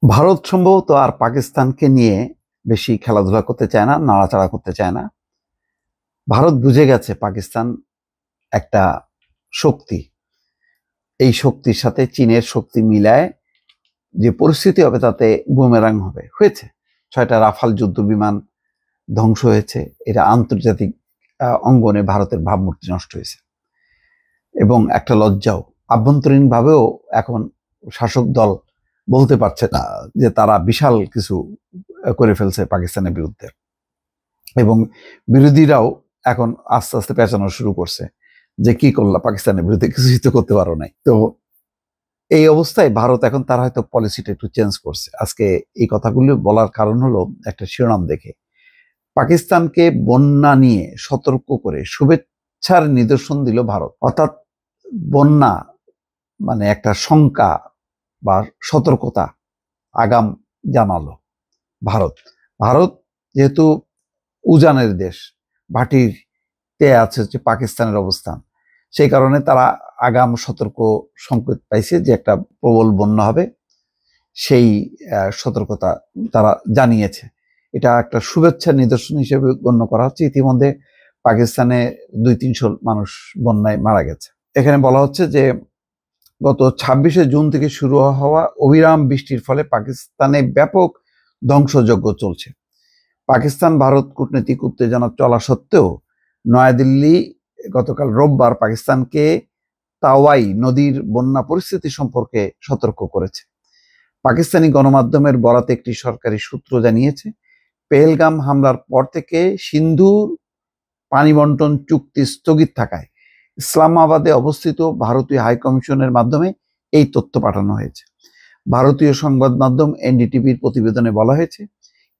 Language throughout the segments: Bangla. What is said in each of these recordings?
ভারত সম্ভবত আর পাকিস্তানকে নিয়ে বেশি খেলাধুলা করতে চায় না, নাড়াচাড়া করতে চায় না। ভারত বুঝে গেছে পাকিস্তান একটা শক্তি। এই শক্তির সাথে চীনের শক্তি মিলায় যে পরিস্থিতি হবে তাতে বুমেরাং হয়েছে। 6টা রাফাল যুদ্ধ বিমান ধ্বংস হয়েছে। এটা আন্তর্জাতিক অঙ্গনে ভারতের ভাবমূর্তি নষ্ট হয়েছে এবং একটা লজ্জাও। আভ্যন্তরীণ ভাবেও এখন শাসক দল বলতে পারছে না যে তারা বিশাল কিছু করে ফেলছে পাকিস্তানের বিরুদ্ধে, এবং বিরোধীরাও এখন আস্তে আস্তে পেঁচানো শুরু করছে যে কি করলা, পাকিস্তানের বিরুদ্ধে কিছুই তো করতে পারো নাই। তো এই অবস্থায় ভারত এখন তার হয়তো পলিসিটা একটু চেঞ্জ করছে। আজকে এই কথাগুলো বলার কারণ হলো একটা শিরোনাম দেখে পাকিস্তানকে বন্যা নিয়ে সতর্ক করে শুভেচ্ছার নিদর্শন দিল ভারত। অর্থাৎ বন্যা মানে একটা শঙ্কা বা সতর্কতা আগাম জানালো ভারত। ভারত যেহেতু উজানের দেশ, ভাটিতে আছে যে পাকিস্তানের অবস্থান, সেই কারণে তারা আগাম সতর্ক সংকেত পাইছে যে একটা প্রবল বন্যা হবে, সেই সতর্কতা তারা জানিয়েছে। এটা একটা শুভেচ্ছার নিদর্শন হিসেবে গণ্য করা হচ্ছে। ইতিমধ্যে পাকিস্তানে 200-300 মানুষ বন্যায় মারা গেছে। এখানে বলা হচ্ছে যে গত 26শে জুন থেকে শুরু হওয়া অবিরাম বৃষ্টির ফলে পাকিস্তানে ব্যাপক ধ্বংসযজ্ঞ চলছে। পাকিস্তান ভারত কূটনৈতিক উত্তেজনা চলা সত্ত্বেও নয়াদিল্লি গতকাল রোববার পাকিস্তানকে তাওয়াই নদীর বন্যা পরিস্থিতি সম্পর্কে সতর্ক করেছে। পাকিস্তানি গণমাধ্যমের বরাতে একটি সরকারি সূত্র জানিয়েছে, পেহেলগাম হামলার পর থেকে সিন্ধুর পানি বন্টন চুক্তি স্থগিত থাকায় ইসলামাবাদে অবস্থিত ভারতীয় হাইকমিশনের মাধ্যমে এই তথ্য পাঠানো হয়েছে। ভারতীয় সংবাদ মাধ্যম এনডিটিভির প্রতিবেদনে বলা হয়েছে,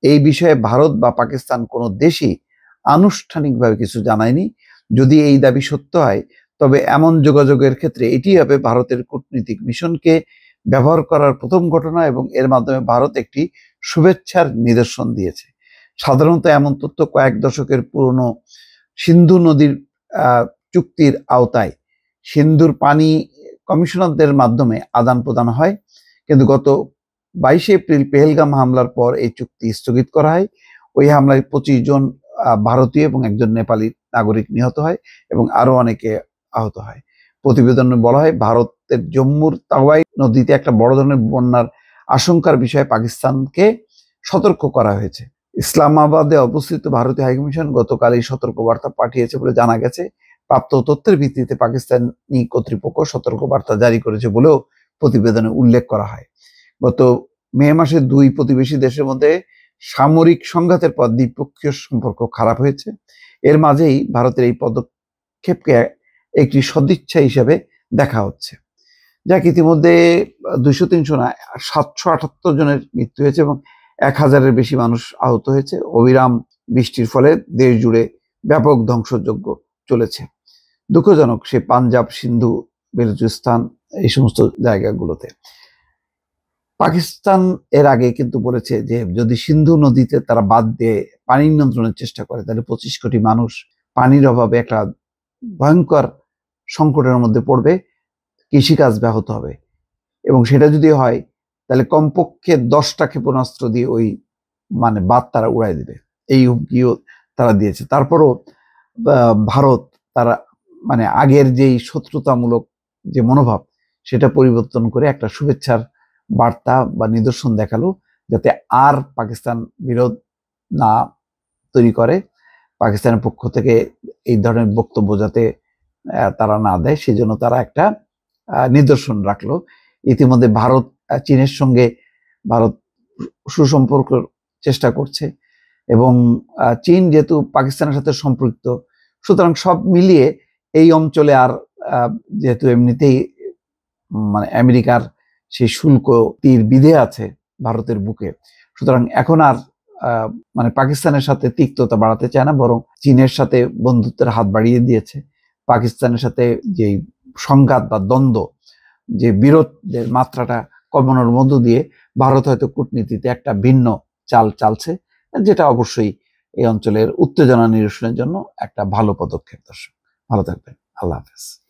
এই বিষয়ে ভারত বা পাকিস্তান কোনো দেশই আনুষ্ঠানিকভাবে কিছু জানায়নি। যদি এই দাবি সত্য হয় তবে এমন যোগাযোগের ক্ষেত্রে এটি হবে ভারতের কূটনৈতিক মিশনকে ব্যবহার করার প্রথম ঘটনা, এবং এর মাধ্যমে ভারত একটি শুভেচ্ছার নিদর্শন দিয়েছে। সাধারণত এমন তথ্য কয়েক দশকের পুরনো সিন্ধু নদীর চুক্তির আওতায় সিন্ধুর পানি কমিশনারদের মাধ্যমে আদান প্রদান হয়, কিন্তু গত 22শে এপ্রিল পেহেলগাম হামলার পর এই চুক্তি স্থগিত করা হয়। ওই হামলায় 25 জন ভারতীয় এবং একজন নেপালি নাগরিক নিহত হয় এবং আরো অনেকে আহত হয়। প্রতিবেদনে বলা হয়, ভারতের জম্মুর তাওয়াই নদীতে একটা বড় ধরনের বন্যার আশঙ্কার বিষয়ে পাকিস্তানকে সতর্ক করা হয়েছে। ইসলামাবাদে অবস্থিত ভারতীয় হাইকমিশন গতকাল এই সতর্কবার্তা পাঠিয়েছে বলে জানা গেছে। প্রাপ্ত তথ্যের ভিত্তিতে পাকিস্তানি কর্তৃপক্ষ সতর্কবার্তা জারি করেছে বলেও প্রতিবেদনে উল্লেখ করা হয়। গত মে মাসে দুই প্রতিবেশী দেশের মধ্যে সামরিক সংঘাতের পর দ্বিপক্ষীয় সম্পর্ক খারাপ হয়েছে। এর মাঝেই ভারতের এই পদক্ষেপকে একটি সদিচ্ছা হিসেবে দেখা হচ্ছে। যাক, ইতিমধ্যে 200-300 না 778 জনের মৃত্যু হয়েছে এবং 1000-এর বেশি মানুষ আহত হয়েছে। অবিরাম বৃষ্টির ফলে দেশ জুড়ে ব্যাপক ধ্বংসযজ্ঞ চলেছে। দুঃখজনক সে পাঞ্জাব, সিন্ধু, বেলুচিস্তান এই সমস্ত জায়গাগুলোতে। পাকিস্তান এর আগে কিন্তু বলেছে যে যদি সিন্ধু নদীতে তারা বাঁধ দিয়ে পানি নিয়ন্ত্রণের চেষ্টা করে তাহলে 25 কোটি মানুষ পানির অভাবে একটা ভয়ঙ্কর সংকটের মধ্যে পড়বে, কৃষিকাজ ব্যাহত হবে, এবং সেটা যদি হয় তাহলে কমপক্ষে 10টা ক্ষেপণাস্ত্র দিয়ে ওই বাঁধ তারা উড়াই দেবে, এই হুমকিও তারা দিয়েছে। তারপরও ভারত তারা আগের যেই শত্রুতামূলক যে মনোভাব সেটা পরিবর্তন করে একটা শুভেচ্ছার বার্তা বা নিদর্শন দেখালো, যাতে আর পাকিস্তান বিরোধ না তৈরি করে, পাকিস্তানের পক্ষ থেকে এই ধরনের বক্তব্য যাতে তারা না দেয়, সেজন্য তারা একটা নিদর্শন রাখলো। ইতিমধ্যে ভারত চীনের সঙ্গে ভারত সুসম্পর্ক চেষ্টা করছে, এবং চীন যেহেতু পাকিস্তানের সাথে সম্পৃক্ত, সুতরাং সব মিলিয়ে এই অঞ্চলে আর যেহেতু এমনিতেই আমেরিকার সেই শুল্ক তীর বিধে আছে ভারতের বুকে, সুতরাং এখন আর পাকিস্তানের সাথে তিক্ততা বাড়াতে চায় না, বরং চীনের সাথে বন্ধুত্বের হাত বাড়িয়ে দিয়েছে। পাকিস্তানের সাথে যে সংঘাত বা দ্বন্দ্ব, যে বিরোধের মাত্রাটা কমানোর মধ্য দিয়ে ভারত হয়তো কূটনীতিতে একটা ভিন্ন চাল চালছে, যেটা অবশ্যই এই অঞ্চলের উত্তেজনা নিরসনের জন্য একটা ভালো পদক্ষেপ। দর্শক ভালো থাকবেন, আল্লাহ হাফেজ।